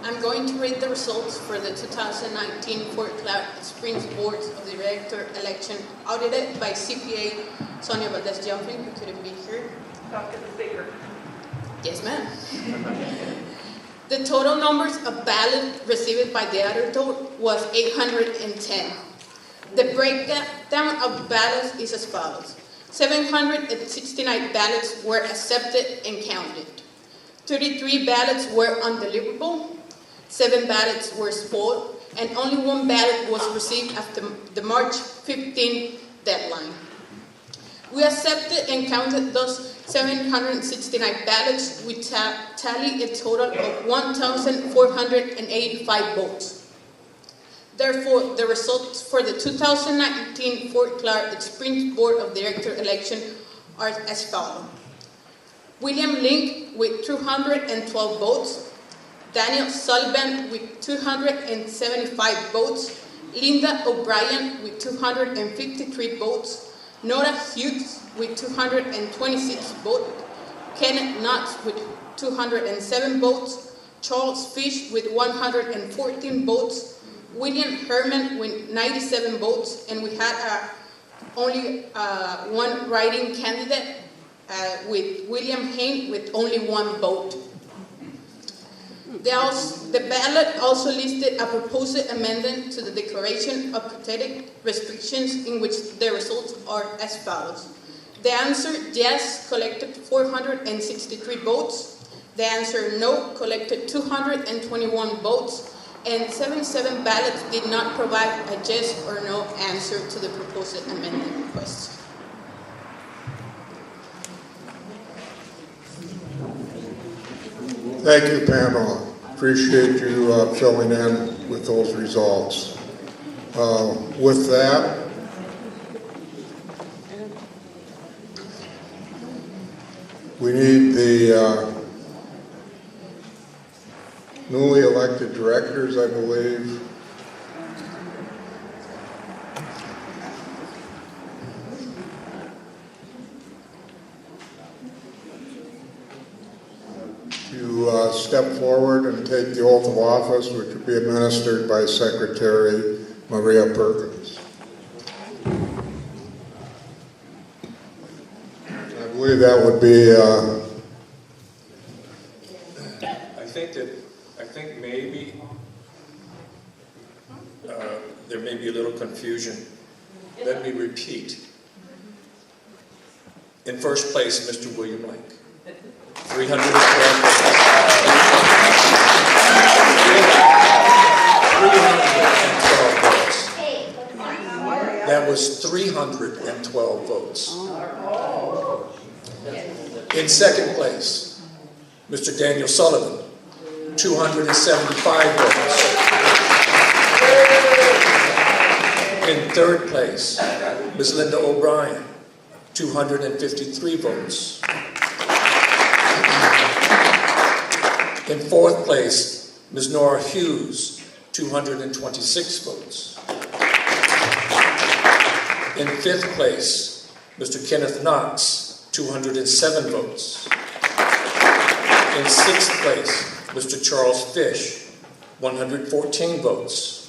I'm going to read the results for the 2019 Fort Clark Springs Board of Director election audited by CPA Sonia Valdez-Johnson, who couldn't be here. Talk to the speaker. Yes, ma'am. The total numbers of ballots received by the auditor was 810. The breakdown of ballots is as follows. 769 ballots were accepted and counted. 33 ballots were undeliverable, 7 ballots were spoiled, and only 1 ballot was received after the March 15 deadline. We accepted and counted those 769 ballots, which tally a total of 1,485 votes. Therefore, the results for the 2019 Fort Clark Springs Board of Director election are as follows. William Link with 212 votes, Daniel Sullivan with 275 votes, Linda O'Brien with 253 votes, Nora Hughes with 226 votes, Kenneth Knotts with 207 votes, Charles Fish with 114 votes, William Herman with 97 votes, and we had only one write-in candidate with William Hain with only 1 vote. The ballot also listed a proposed amendment to the Declaration of Protected Restrictions, in which the results are as follows. The answer yes collected 463 votes. The answer no collected 221 votes. And 77 ballots did not provide a yes or no answer to the proposed amendment request. Thank you, Pamela. Appreciate you filling in with those results. With that, we need the newly elected directors, I believe. To step forward and take the oath of office, which will be administered by Secretary Maria Perkins. I believe that would be I think maybe there may be a little confusion. Let me repeat. In first place, Mr. William Link. 312 votes. That was 312 votes. In second place, Mr. Daniel Sullivan, 275 votes. In third place, Ms. Linda O'Brien, 253 votes. In fourth place, Ms. Nora Hughes, 226 votes. In fifth place, Mr. Kenneth Knotts, 207 votes. In sixth place, Mr. Charles Fish, 114 votes.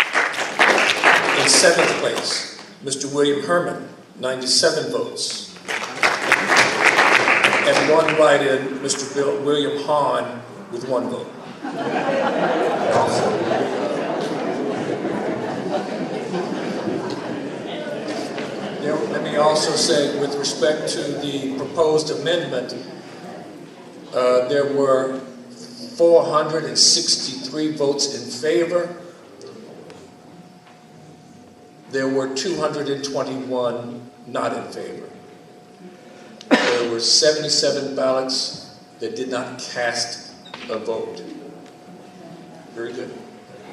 In seventh place, Mr. William Herman, 97 votes. And one write-in, Mr. William Hahn, with 1 vote. Let me also say, with respect to the proposed amendment, there were 463 votes in favor. There were 221 not in favor. There were 77 ballots that did not cast a vote. Very good.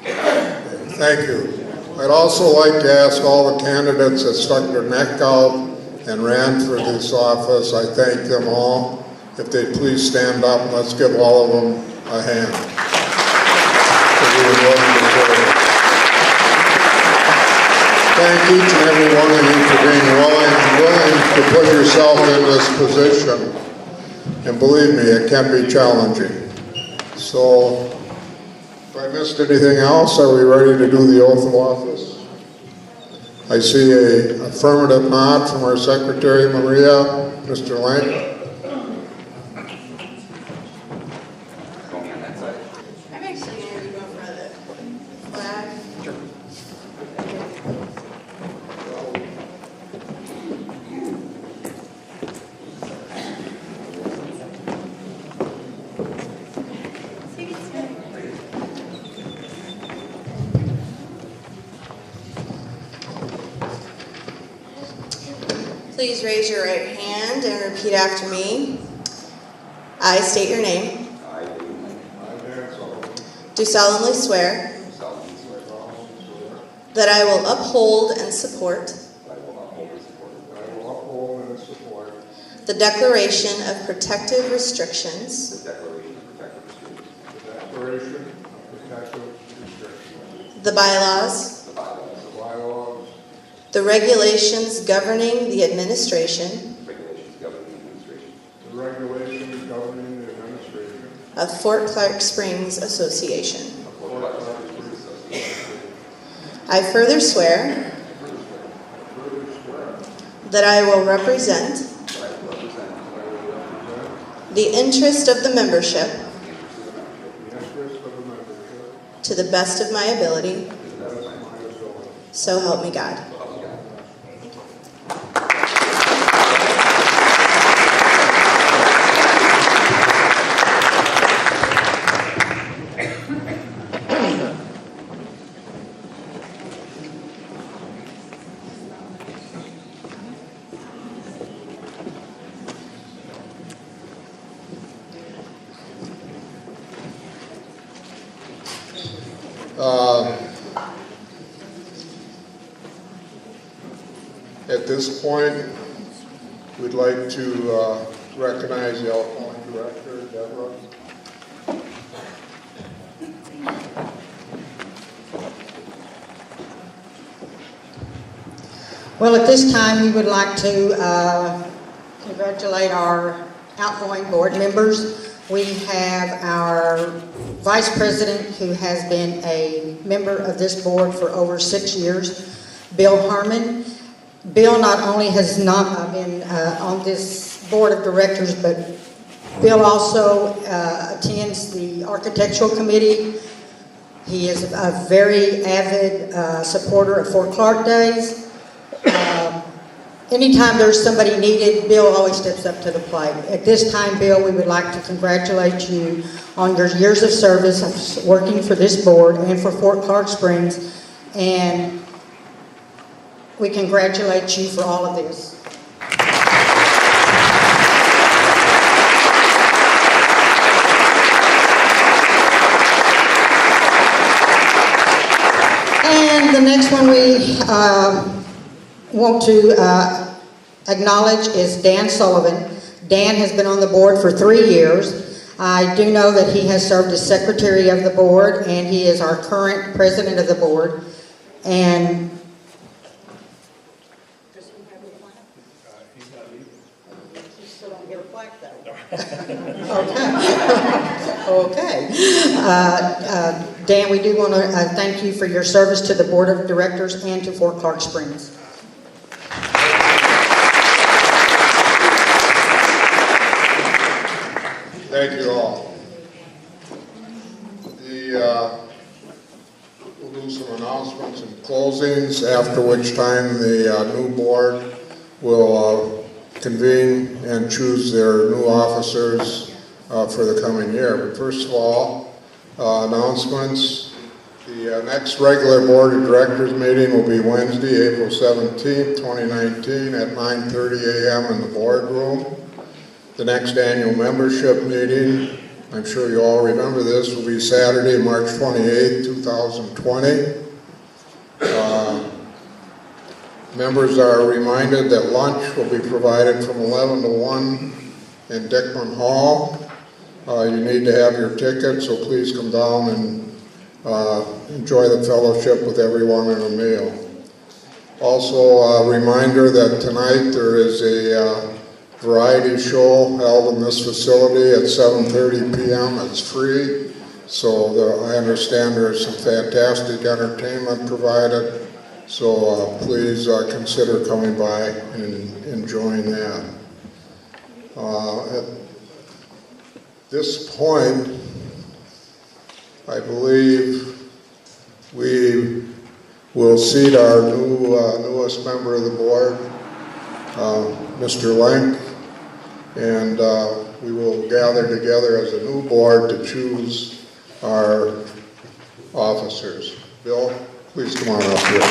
Thank you. I'd also like to ask all the candidates that stuck their neck out and ran for this office, I thank them all. If they'd please stand up, let's give all of them a hand. thank each and every one of you for being willing to put yourself in this position. And believe me, it can be challenging. So, if I missed anything else, are we ready to do the oath of office? I see an affirmative nod from our Secretary, Maria. Mr. Lang. I'm actually going to go for the flag. Please raise your right hand and repeat after me. I state your name. Do solemnly swear that I will uphold and support the Declaration of Protective Restrictions the bylaws the regulations governing the administration of Fort Clark Springs Association. I further swear that I will represent the interest of the membership to the best of my ability, so help me God. At this point, we'd like to recognize the outgoing director, Deborah. Well, at this time, we would like to congratulate our outgoing board members. We have our vice president, who has been a member of this board for over 6 years, Bill Harmon. Bill not only has not been on this board of directors, but Bill also attends the architectural committee. He is a very avid supporter of Fort Clark Days. Anytime there's somebody needed, Bill always steps up to the plate. At this time, Bill, we would like to congratulate you on your years of service working for this board and for Fort Clark Springs, and we congratulate you for all of this. And the next one we want to acknowledge is Dan Sullivan. Dan has been on the board for 3 years. I do know that he has served as secretary of the board, and he is our current president of the board. And okay. Dan, we do want to thank you for your service to the Board of Directors and to Fort Clark Springs. Thank you all. We'll do some announcements and closings, after which time the new board will convene and choose their new officers for the coming year. But first of all, announcements. The next regular Board of Directors meeting will be Wednesday, April 17th, 2019 at 9:30 a.m. in the boardroom. The next annual membership meeting, I'm sure you all remember this, will be Saturday, March 28th, 2020. Members are reminded that lunch will be provided from 11 to 1 in Dickman Hall. You need to have your ticket, so please come down and enjoy the fellowship with everyone and a meal. Also, a reminder that tonight there is a variety show held in this facility at 7:30 p.m. It's free, so I understand there's some fantastic entertainment provided. So please consider coming by and enjoying that. At this point, I believe we will seat our newest member of the board, Mr. Lenk, and we will gather together as a new board to choose our officers. Bill, please come on up here.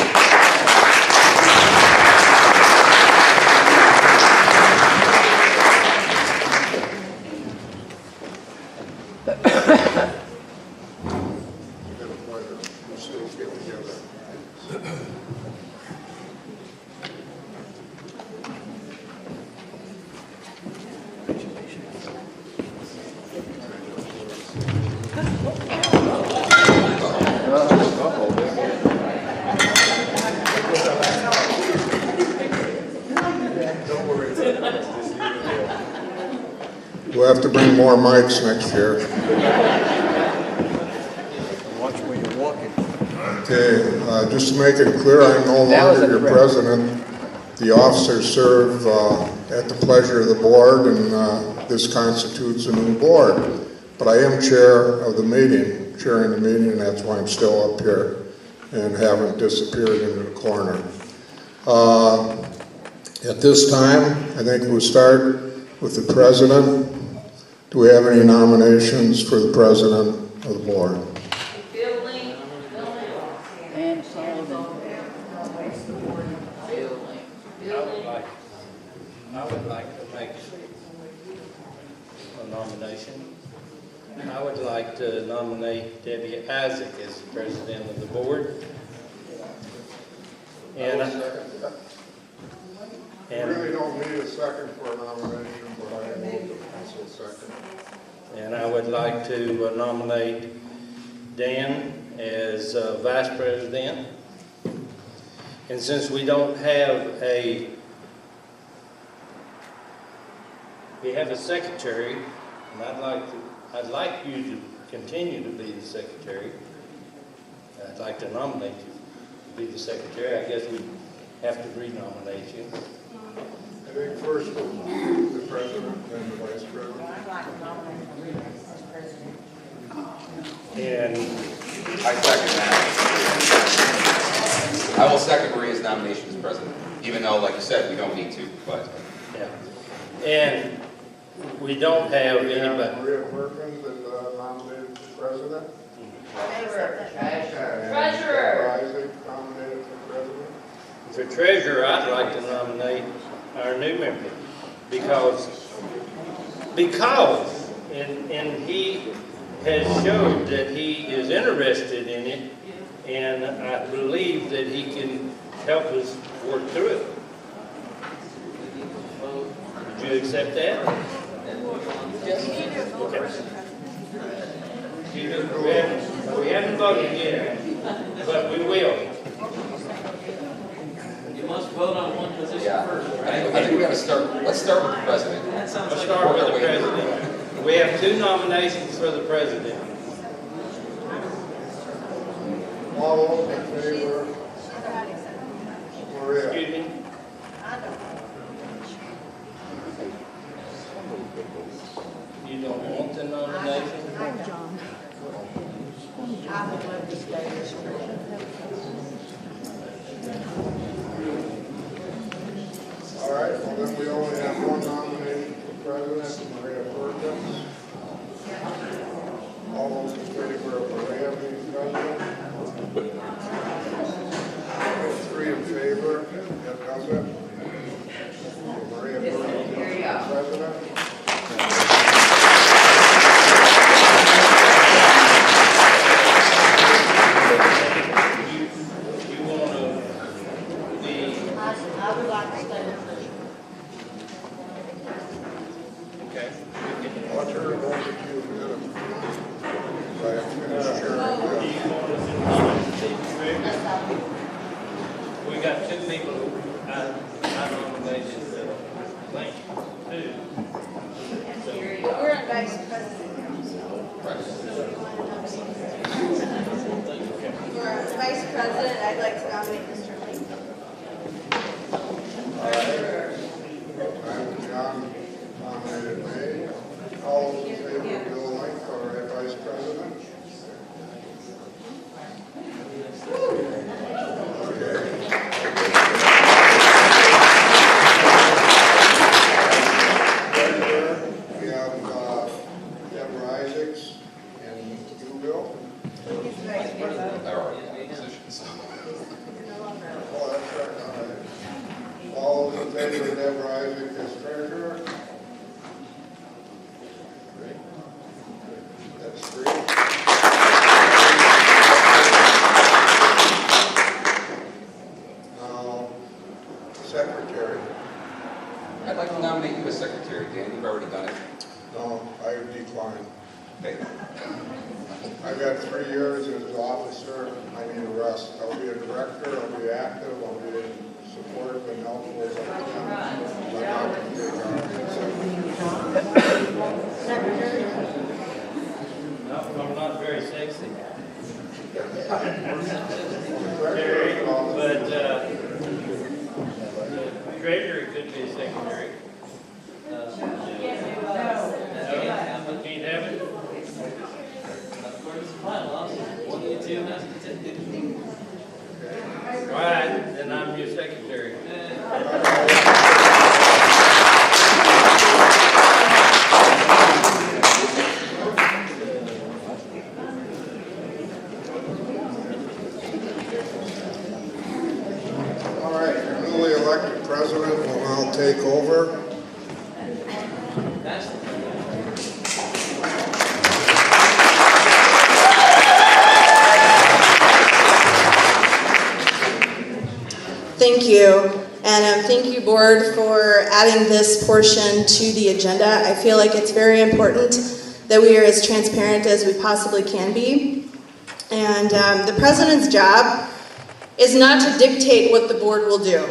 We'll have to bring more mics next year. Watch when you're walking. Okay, just to make it clear, I'm no longer your president. The officers serve at the pleasure of the board, and this constitutes a new board. But I am chair of the meeting, chairing the meeting, and that's why I'm still up here and haven't disappeared into the corner. At this time, I think we'll start with the president. Do we have any nominations for the president of the board? And Sullivan. I would like to make a nomination. I would like to nominate Debbie Isaac as the president of the board. And I really don't need a second for a nomination, but I move the council second. And I would like to nominate Dan as vice president. And since we don't have we have a secretary, and I'd like you to continue to be the secretary. I'd like to nominate you to be the secretary. I guess we have to re-nominate you. I think first the president, then the vice president. I'd like to nominate you as president. And I second that. I will second Maria's nomination as president, even though, like you said, we don't need to, but. yeah. And we don't have anybody. Maria Perkins is nominated for president. Treasurer. Isaac nominated for president. For treasurer, I'd like to nominate our new member because and he has showed that he is interested in it, and I believe that he can help us work through it. Would you accept that? Yes. Okay. We haven't voted yet, but we will. You must vote on one position first, I right? think we gotta start, let's start with the president. That sounds Let's like start with the president. We have 2 nominations for the president. All those in favor? Maria. Excuse me? You don't want the nomination? I would love to stay as president. All right, well then we only have one nomination for president, Maria Perkins. All those in favor of Maria being president? 3 in favor, that does it. Maria Perkins is president. You want to be, I would like to stay as president. okay. What's her vote if you President, I'd like to nominate Mr. Link. I'm John, nominated May. All those in favor of Bill Link for Vice President? We have Deborah Isaacs and you, Bill. There are positions. Oh, that's right. All right. All those in favor of Deborah Isaac as treasurer? That's three. Now, secretary. I'd like to nominate you as secretary, Dan. You've already done it. No, I decline. Okay. I've got 3 years as officer. I need a rest. I'll be a director. I'll be active. I'll be supportive and helpful as I can. But I'm not going to take No, I'm not very sexy. But treasurer could be a secretary. Can't have it? All right, then I'm your secretary. All right, your newly elected president will now take over. Thank you. And thank you, board, for adding this portion to the agenda. I feel like it's very important that we are as transparent as we possibly can be. And the president's job is not to dictate what the board will do.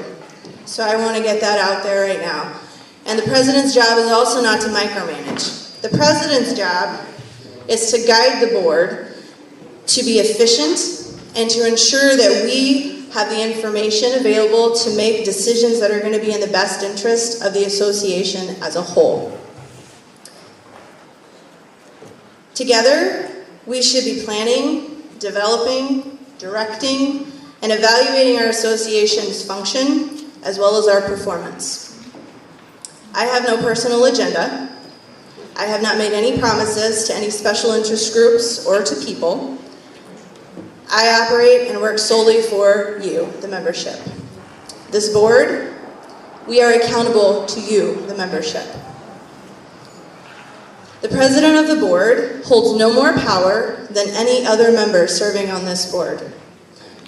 So I want to get that out there right now. And the president's job is also not to micromanage. The president's job is to guide the board to be efficient and to ensure that we have the information available to make decisions that are going to be in the best interest of the association as a whole. Together, we should be planning, developing, directing, and evaluating our association's function as well as our performance. I have no personal agenda. I have not made any promises to any special interest groups or to people. I operate and work solely for you, the membership. This board, we are accountable to you, the membership. The president of the board holds no more power than any other member serving on this board.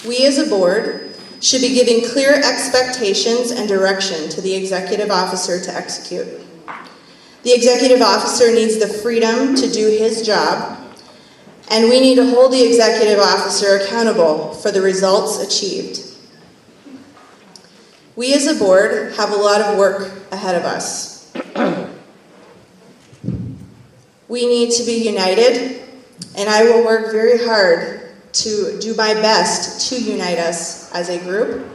We as a board should be giving clear expectations and direction to the executive officer to execute. The executive officer needs the freedom to do his job, and we need to hold the executive officer accountable for the results achieved. We as a board have a lot of work ahead of us. We need to be united, and I will work very hard to do my best to unite us as a group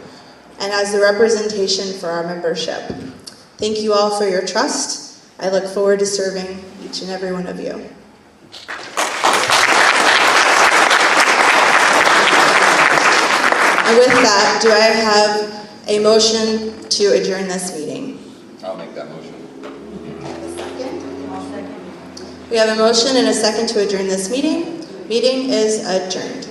and as the representation for our membership. Thank you all for your trust. I look forward to serving each and every one of you. And with that, do I have a motion to adjourn this meeting? I'll make that motion. We have a motion and a second to adjourn this meeting. Meeting is adjourned.